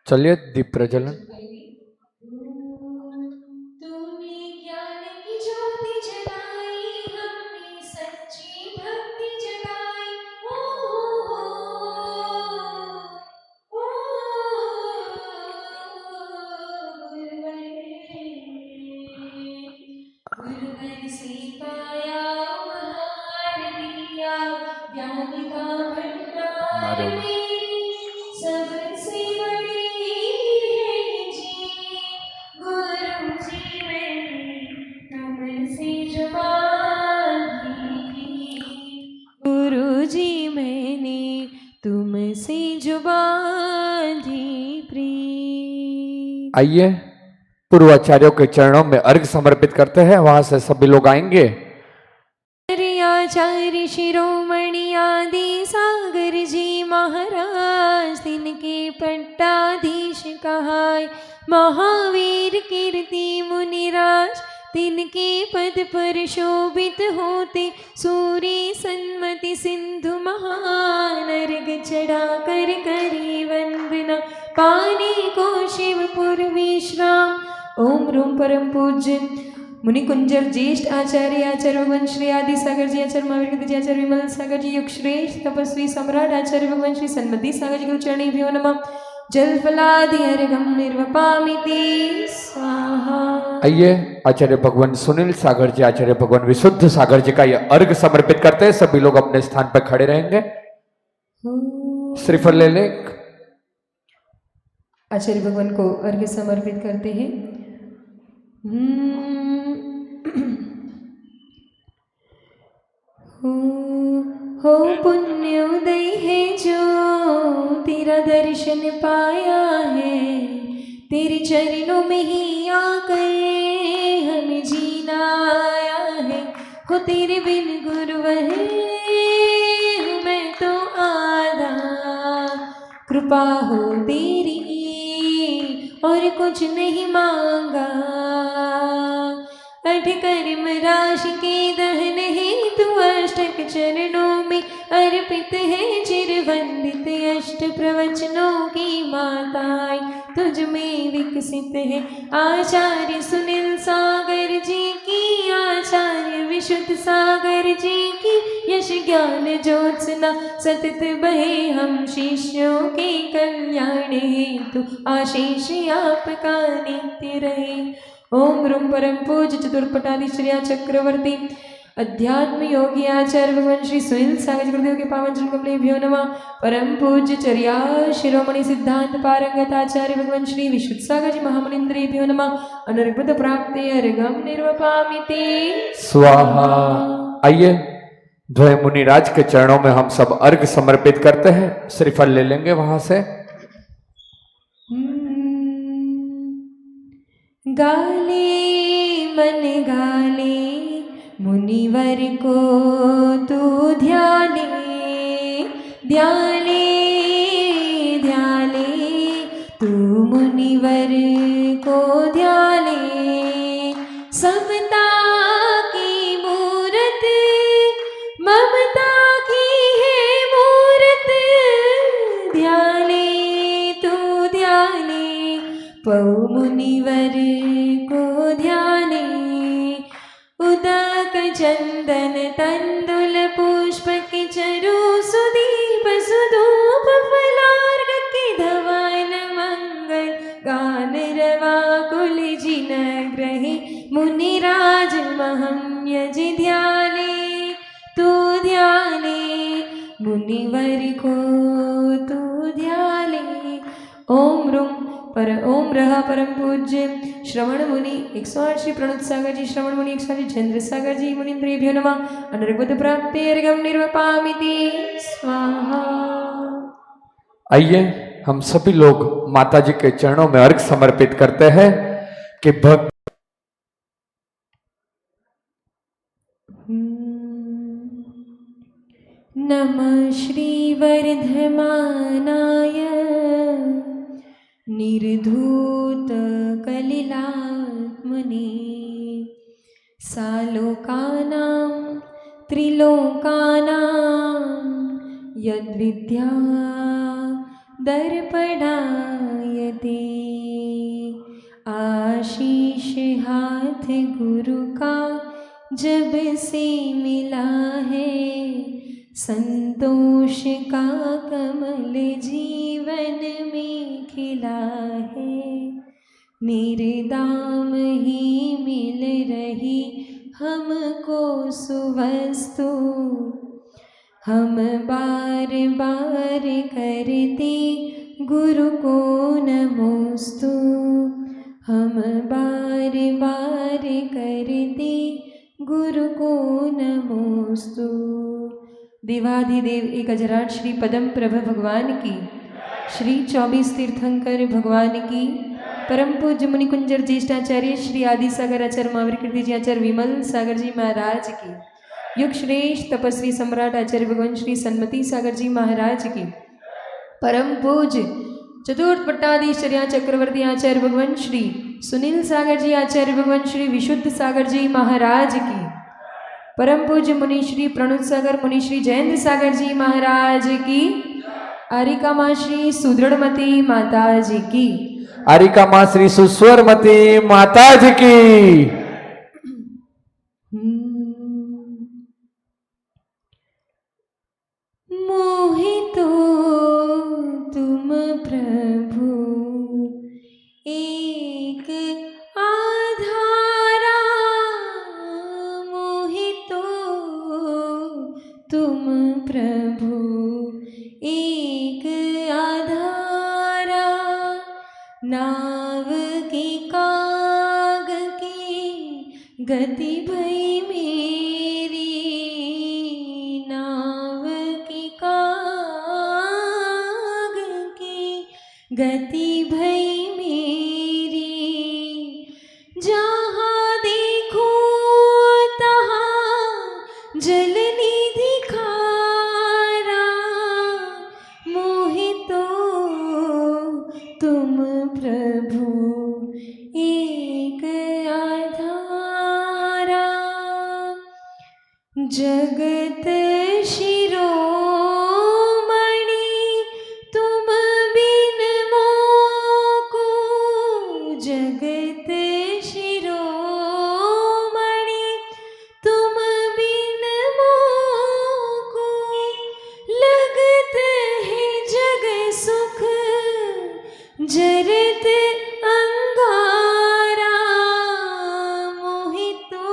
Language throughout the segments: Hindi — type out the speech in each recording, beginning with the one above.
चलिए दीप प्रज्वलन। तूने ज्ञान की ज्योति जलाई, हमने सच्ची भक्ति जगाई। ओ गुरुवर से पाया उपहार दिया, ज्ञान का भंडार मेरे सबसे बड़ी है जी। गुरु जी मैंने तुमसे जो मांगी, गुरु जी मैंने तुमसे जो बांधी प्रीत। आइए पूर्वाचार्यों के चरणों में अर्घ समर्पित करते हैं। वहां से सभी लोग आएंगे। आचार्य शिरोमणि आदि सागर जी महाराज, तिनके पट्टाधीश कहाय। महावीर कीर्ति मुनिराज, तिनके पद पर शोभित होते। सूर्य सन्मति सिंधु महानर्ग चढ़ा कर करी वंदना, पानी को शिवपुर विश्राम। ओम रूम परम पूज्य मुनि कुंजर ज्येष्ठ आचार्य आचार्य भगवान श्री आदि सागर जी, आचार्य महावीर जी, आचार्य विमल सागर जी, युग श्रेष्ठ तपस्वी सम्राट आचार्य भगवान श्री सन्मति सागर जी गुरुचरणेभ्यो नमः। जल फलादि अर्घं निर्वपामिति स्वाहा। आइए आचार्य भगवान सुनील सागर जी, आचार्य भगवान विशुद्ध सागर जी का यह अर्घ समर्पित करते हैं। सभी लोग अपने स्थान पर खड़े रहेंगे। श्रीफल ले ले। आचार्य भगवान को अर्घ्य समर्पित करते हैं। हो पुण्योदय है जो तेरा दर्शन पाया है, तेरे चरणों में ही आकर हमें जीना आया है। हो तेरे बिन गुरुवर हूँ मैं तो आधा, कृपा हो तेरी और कुछ नहीं मांगा। अठ कर्म राशि के दहन है तू, अष्टक चरणों में अर्पित है चिरवंदित। अष्ट प्रवचनों की माताएं तुझ में विकसित है। आचार्य सुनील सागर जी की, आचार्य विशुद्ध सागर जी की, यश ज्ञान ज्योत्सना सतत बहे हम शिष्यों के कल्याण हेतु। आशीष आपका नित्य रहे। ओम रूम परम पूज्य चतुर्पटाधीश्वरिया चक्रवर्ती अध्यात्म योगी आचार्य भगवान श्री सुनील सागर गुरुदेव के पावन चरण कमलेभ्यो नमः। परम पूज्य चर्या शिरोमणि सिद्धांत पारंगत आचार्य भगवान श्री विशुद्ध सागर जी महामुनिन्द्रेभ्यो नमः। अनर्गत प्राप्ते अर्घं निर्वपामिति स्वाहा। आइए द्वय मुनिराज के चरणों में हम सब अर्घ समर्पित करते हैं। श्रीफल ले लेंगे वहां से। गाले मन गाले मुनिवर को तू ध्याले, ध्याले ध्याले तू मुनिवर को ध्याले। समता की मूरत ममता की है मूरत, ध्याले तू ध्याले पौ मुनिवर को ध्याने। उदक चंदन तंदुल पुष्प के चरु सुदीप सुधूप फलार्घ के धवल मंगल गान रवा कुल जिन ग्रहे। मुनिराज महम यज ध्याले तू ध्याले, मुनिवर को तू ध्याले। ओम रूम पर ओम रहा परम पूज्य श्रवण मुनि 108 श्री प्रणुत सागर जी, श्रवण मुनि 108 चंद्र सागर जी मुनिन्द्रेभ्यो नमः। अनर्गत प्राप्ते अर्घं निर्वपामिति स्वाहा। आइए हम सभी लोग माता जी के चरणों में अर्घ समर्पित करते हैं कि भक्त नमः श्री वर्धमानाय निर्धूत कलिलात्मने, सालोकानां त्रिलोकानां यद्विद्या दर्पणाय गुरु का जब से मिला है, संतोष का कमल जीवन में खिला है। निर्दाम ही मिल रही हमको सुवस्तु, हम बार बार करते गुरु को नमोस्तु, हम बार बार करते गुरु को नमोस्तु। देवाधिदेव एक अजराट श्री पदम प्रभ भगवान की, श्री 24 तीर्थंकर भगवान की, परम पूज्य मुनि कुंजर ज्येष्ठाचार्य श्री आदि सागर आचार्य महावीर कीर्ति जी आचार्य विमल सागर जी महाराज की, युग श्रेष्ठ तपस्वी सम्राट आचार्य भगवान श्री सन्मति सागर जी महाराज की, परम पूज्य चतुर्थ पट्टाधीश्वर्य चक्रवर्ती आचार्य भगवान श्री सुनील सागर जी आचार्य भगवान श्री विशुद्ध सागर जी महाराज की, परम पूज्य मुनि श्री प्रणुत सागर मुनि श्री जयेंद्र सागर जी महाराज की, आरिका माँ श्री सुदृढ़मती माता जी की, आरिका माँ श्री सुस्वरमती माता जी की। मोहितो तुम प्रभु एक आधारा, मोहितो तुम प्रभु एक आधारा, नाव के काग की गति भई मेरी, नाव के काग की गति भई मेरी, जहाँ देखो तहाँ जल निधि खारा, मोहितो तुम प्रभु एक आधारा, जगत शिरोमणि तुम बिन मोको, जगत शिरोमणि तुम बिन मोको, लगत है जग सुख जरत अंगारा, मोहितो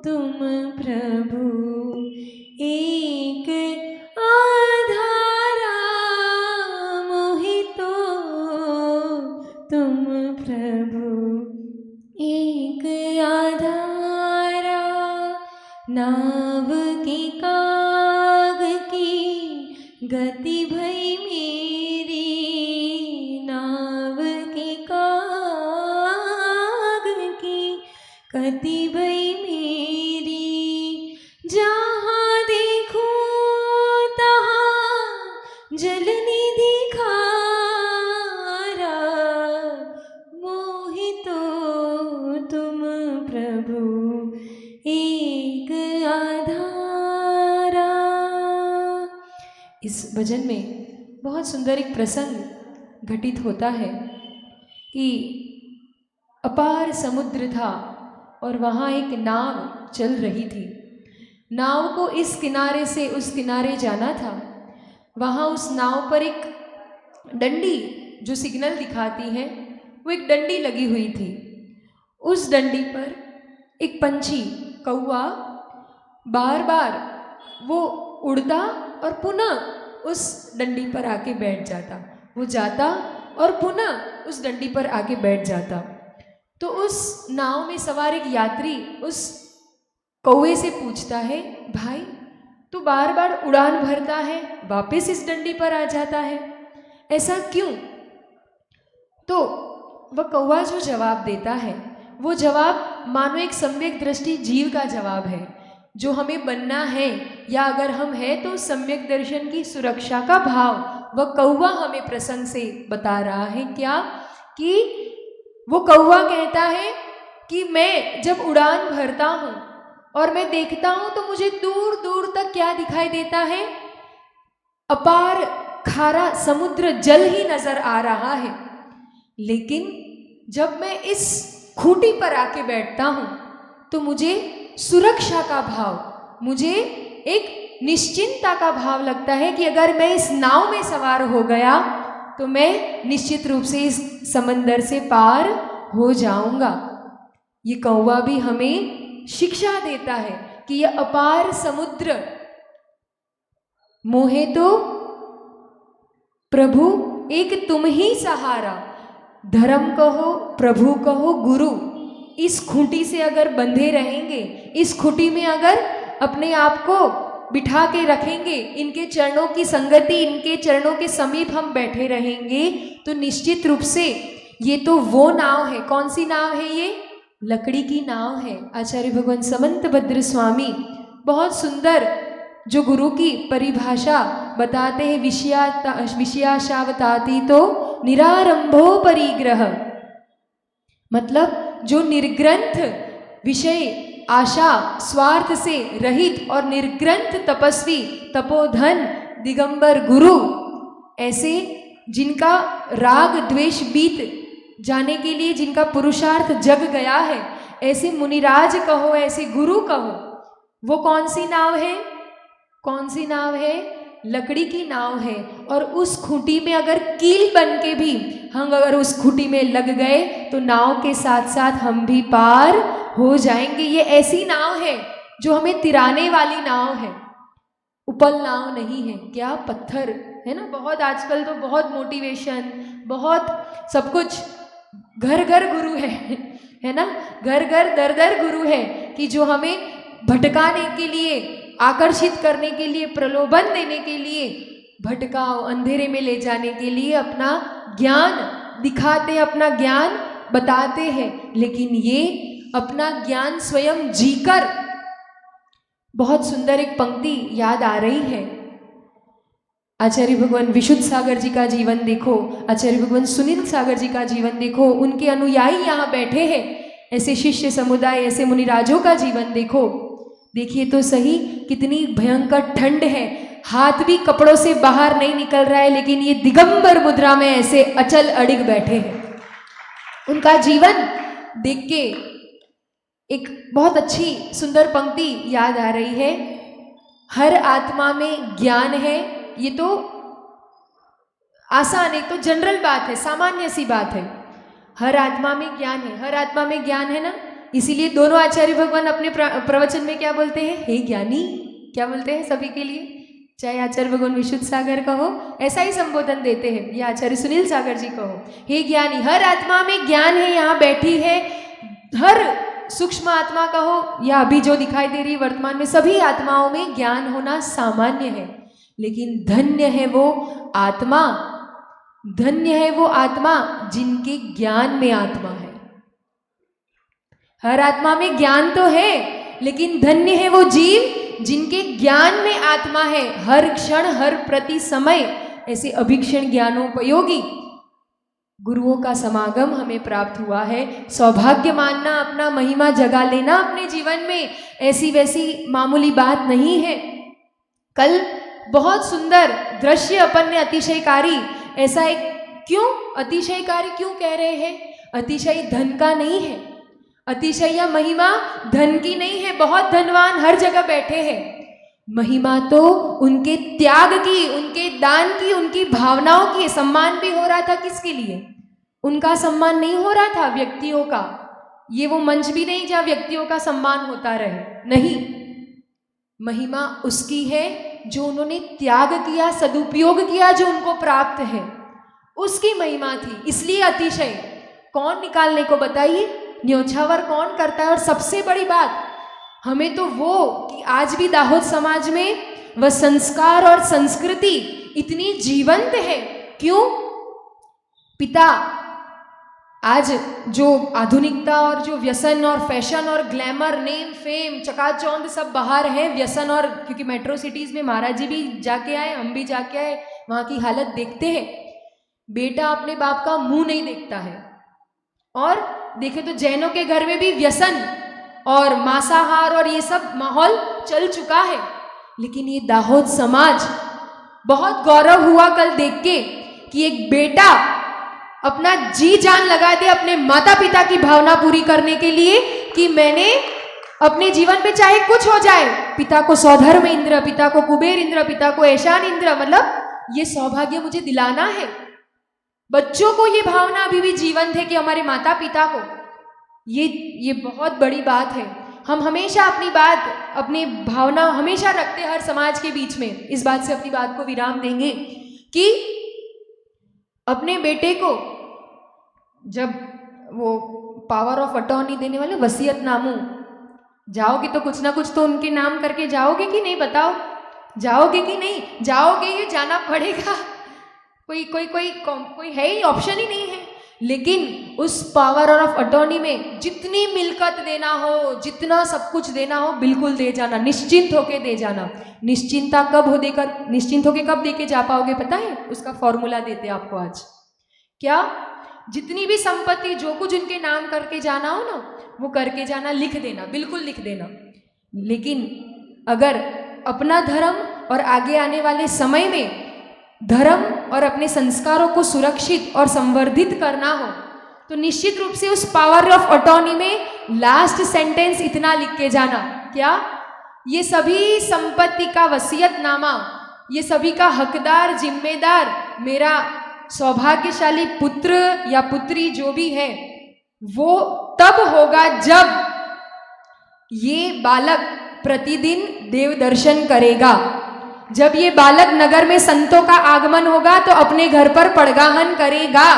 तुम प्रभु एक आधारा, मोहितो तुम प्रभु एक आधारा, नाव के काग की गति भई मेरी, नाव के काग की गति भई मेरी, जहाँ देखो तहाँ जल निधि खारा, मोहितो तुम प्रभु एक आधारा। इस भजन में बहुत सुंदर एक प्रसंग घटित होता है कि अपार समुद्र था और वहाँ एक नाव चल रही थी। नाव को इस किनारे से उस किनारे जाना था। वहाँ उस नाव पर एक डंडी जो सिग्नल दिखाती है, वो एक डंडी लगी हुई थी। उस डंडी पर एक पंछी कौवा बार बार वो उड़ता और पुनः उस डंडी पर आके बैठ जाता। वो जाता और पुनः उस डंडी पर आके बैठ जाता। तो उस नाव में सवार एक यात्री उस कौवे से पूछता है, भाई तू बार बार उड़ान भरता है, वापस इस डंडी पर आ जाता है, ऐसा क्यों? तो वह कौवा जो जवाब देता है, वो जवाब मानो एक सम्यक दृष्टि जीव का जवाब है, जो हमें बनना है या अगर हम हैं तो सम्यक दर्शन की सुरक्षा का भाव वह कौवा हमें प्रसंग से बता रहा है। क्या कि वो कौवा कहता है कि मैं जब उड़ान भरता हूँ और मैं देखता हूँ तो मुझे दूर दूर तक क्या दिखाई देता है? अपार खारा समुद्र जल ही नजर आ रहा है। लेकिन जब मैं इस खूंटी पर आके बैठता हूँ तो मुझे सुरक्षा का भाव, मुझे एक निश्चिंतता का भाव लगता है कि अगर मैं इस नाव में सवार हो गया तो मैं निश्चित रूप से इस समंदर से पार हो जाऊंगा। ये कौवा भी हमें शिक्षा देता है कि यह अपार समुद्र मोहे तो प्रभु एक तुम ही सहारा, धर्म कहो प्रभु कहो गुरु। इस खूंटी से अगर बंधे रहेंगे, इस खूंटी में अगर अपने आप को बिठा के रखेंगे, इनके चरणों की संगति, इनके चरणों के समीप हम बैठे रहेंगे तो निश्चित रूप से ये तो वो नाव है। कौन सी नाव है? ये लकड़ी की नाव है। आचार्य भगवान समंत भद्र स्वामी बहुत सुंदर जो गुरु की परिभाषा बताते हैं, विषयाशावताती तो निरारंभो परिग्रह, मतलब जो निर्ग्रंथ विषय आशा स्वार्थ से रहित और निर्ग्रंथ तपस्वी तपोधन दिगंबर गुरु, ऐसे जिनका राग द्वेष बीत जाने के लिए जिनका पुरुषार्थ जग गया है, ऐसे मुनिराज कहो, ऐसे गुरु कहो। वो कौन सी नाव है? कौन सी नाव है? लकड़ी की नाव है। और उस खूंटी में अगर कील बन के भी हम अगर उस खूंटी में लग गए तो नाव के साथ साथ हम भी पार हो जाएंगे। ये ऐसी नाव है जो हमें तिराने वाली नाव है, उपल नाव नहीं है। क्या पत्थर है ना, बहुत आजकल तो बहुत मोटिवेशन, बहुत सब कुछ, घर घर गुरु है ना, घर घर दर दर गुरु है कि जो हमें भटकाने के लिए, आकर्षित करने के लिए, प्रलोभन देने के लिए, भटकाओ अंधेरे में ले जाने के लिए अपना ज्ञान दिखाते हैं, अपना ज्ञान बताते हैं। लेकिन ये अपना ज्ञान स्वयं जीकर, बहुत सुंदर एक पंक्ति याद आ रही है। आचार्य भगवान विशुद्ध सागर जी का जीवन देखो, आचार्य भगवान सुनील सागर जी का जीवन देखो, उनके अनुयायी यहाँ बैठे हैं, ऐसे शिष्य समुदाय, ऐसे मुनिराजों का जीवन देखो। देखिए तो सही कितनी भयंकर ठंड है, हाथ भी कपड़ों से बाहर नहीं निकल रहा है, लेकिन ये दिगंबर मुद्रा में ऐसे अचल अडिग बैठे हैं। उनका जीवन देख के एक बहुत अच्छी सुंदर पंक्ति याद आ रही है। हर आत्मा में ज्ञान है। ये तो आसान, एक तो जनरल बात है, सामान्य सी बात है। हर आत्मा में ज्ञान है, हर आत्मा में ज्ञान है ना। इसीलिए दोनों आचार्य भगवान अपने प्रवचन में क्या बोलते हैं? हे ज्ञानी, क्या बोलते हैं सभी के लिए? चाहे आचार्य भगवान विशुद्ध सागर का हो, ऐसा ही संबोधन देते हैं, या आचार्य सुनील सागर जी का हो, हे ज्ञानी। हर आत्मा में ज्ञान है, यहाँ बैठी है। हर सूक्ष्म आत्मा का हो या अभी जो दिखाई दे रही वर्तमान में, सभी आत्माओं में ज्ञान होना सामान्य है। लेकिन धन्य है वो आत्मा, धन्य है वो आत्मा जिनके ज्ञान में आत्मा है। हर आत्मा में ज्ञान तो है, लेकिन धन्य है वो जीव जिनके ज्ञान में आत्मा है। हर क्षण हर प्रति समय ऐसे अभिक्षण ज्ञानोपयोगी गुरुओं का समागम हमें प्राप्त हुआ है। सौभाग्य मानना, अपना महिमा जगा लेना अपने जीवन में ऐसी वैसी मामूली बात नहीं है। कल बहुत सुंदर दृश्य अपन ने अतिशयकारी, ऐसा एक, क्यों अतिशयकारी क्यों कह रहे हैं? अतिशय धन का नहीं है, अतिशय या महिमा धन की नहीं है। बहुत धनवान हर जगह बैठे हैं, महिमा तो उनके त्याग की, उनके दान की, उनकी भावनाओं की। सम्मान भी हो रहा था किसके लिए? उनका सम्मान नहीं हो रहा था व्यक्तियों का। ये वो मंच भी नहीं जहाँ व्यक्तियों का सम्मान होता रहे, नहीं। महिमा उसकी है जो उन्होंने त्याग किया, सदुपयोग किया, जो उनको प्राप्त है, उसकी महिमा थी। इसलिए अतिशय कौन निकालने को बताइए? न्योछावर कौन करता है? और सबसे बड़ी बात हमें तो वो कि आज भी दाहोद समाज में वह संस्कार और संस्कृति इतनी जीवंत है। क्यों? पिता आज जो आधुनिकता और जो व्यसन और फैशन और ग्लैमर, नेम, फेम, चकाचौंध सब बाहर है, व्यसन। और क्योंकि मेट्रो सिटीज में महाराज जी भी जाके आए, हम भी जाके आए, वहाँ की हालत देखते हैं। बेटा अपने बाप का मुंह नहीं देखता है। और देखे तो जैनों के घर में भी व्यसन और मांसाहार और ये सब माहौल चल चुका है। लेकिन ये दाहोद समाज, बहुत गौरव हुआ कल देख के कि एक बेटा अपना जी जान लगा दे अपने माता पिता की भावना पूरी करने के लिए कि मैंने अपने जीवन में चाहे कुछ हो जाए, पिता को सौधर्म इंद्र, पिता को कुबेर इंद्र, पिता को ऐशान इंद्र, मतलब ये सौभाग्य मुझे दिलाना है। बच्चों को ये भावना अभी भी जीवंत है कि हमारे माता पिता को, ये बहुत बड़ी बात है। हम हमेशा अपनी बात, अपनी भावना हमेशा रखते हर समाज के बीच में। इस बात से अपनी बात को विराम देंगे कि अपने बेटे को जब वो पावर ऑफ अटॉर्नी देने वाले वसीयतनामू, जाओगे तो कुछ ना कुछ तो उनके नाम करके जाओगे कि नहीं, बताओ जाओगे कि नहीं जाओगे? ये जाना पड़ेगा, कोई है ही, ऑप्शन ही नहीं है। लेकिन उस पावर ऑफ अटॉर्नी में जितनी मिल्कत देना हो, जितना सब कुछ देना हो, बिल्कुल दे जाना, निश्चिंत होके दे जाना। निश्चिंता निश्चिंत होके कब देके जा पाओगे पता है? उसका फॉर्मूला देते आपको आज। क्या? जितनी भी संपत्ति, जो कुछ उनके नाम करके जाना हो ना, वो करके जाना, लिख देना, बिल्कुल लिख देना। लेकिन अगर अपना धर्म और आगे आने वाले समय में धर्म और अपने संस्कारों को सुरक्षित और संवर्धित करना हो तो निश्चित रूप से उस पावर ऑफ अटॉर्नी में लास्ट सेंटेंस इतना लिख के जाना, क्या? ये सभी संपत्ति का वसीयतनामा, ये सभी का हकदार, जिम्मेदार मेरा सौभाग्यशाली पुत्र या पुत्री जो भी है, वो तब होगा जब ये बालक प्रतिदिन देव दर्शन करेगा, जब ये बालक नगर में संतों का आगमन होगा तो अपने घर पर पड़गाहन करेगा,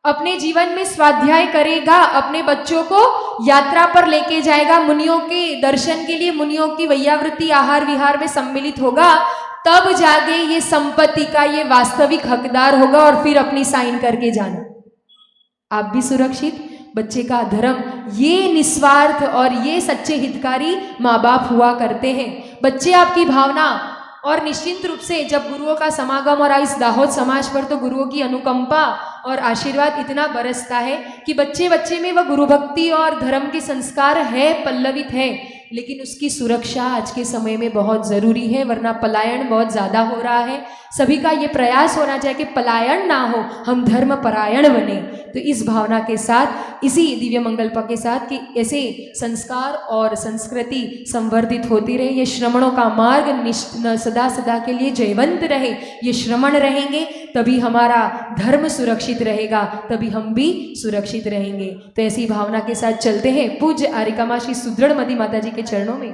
अपने जीवन में स्वाध्याय करेगा, अपने बच्चों को यात्रा पर लेके जाएगा, मुनियों के दर्शन के लिए, मुनियों की वैयावृत्ति आहार विहार में सम्मिलित होगा, तब जाके ये संपत्ति का ये वास्तविक हकदार होगा और फिर अपनी साइन करके जाना। आप भी सुरक्षित, बच्चे का धर्म, ये निस्वार्थ और ये सच्चे हितकारी माँ बाप हुआ करते हैं। बच्चे आपकी भावना, और निश्चित रूप से जब गुरुओं का समागम और इस दाहोद समाज पर तो गुरुओं की अनुकंपा और आशीर्वाद इतना बरसता है कि बच्चे बच्चे में वह गुरु भक्ति और धर्म के संस्कार है, पल्लवित है। लेकिन उसकी सुरक्षा आज के समय में बहुत ज़रूरी है, वरना पलायन बहुत ज़्यादा हो रहा है। सभी का ये प्रयास होना चाहिए कि पलायन ना हो, हम धर्म परायण बने। तो इस भावना के साथ, इसी दिव्य मंगलपा के साथ कि ऐसे संस्कार और संस्कृति संवर्धित होती रहे, ये श्रमणों का मार्ग सदा सदा के लिए जयवंत रहे, ये श्रमण रहेंगे तभी हमारा धर्म सुरक्षित रहेगा, तभी हम भी सुरक्षित रहेंगे। तो ऐसी भावना के साथ चलते हैं पूज्य आर्यका माँ श्री सुदृढ़ मती माता जी के चरणों में।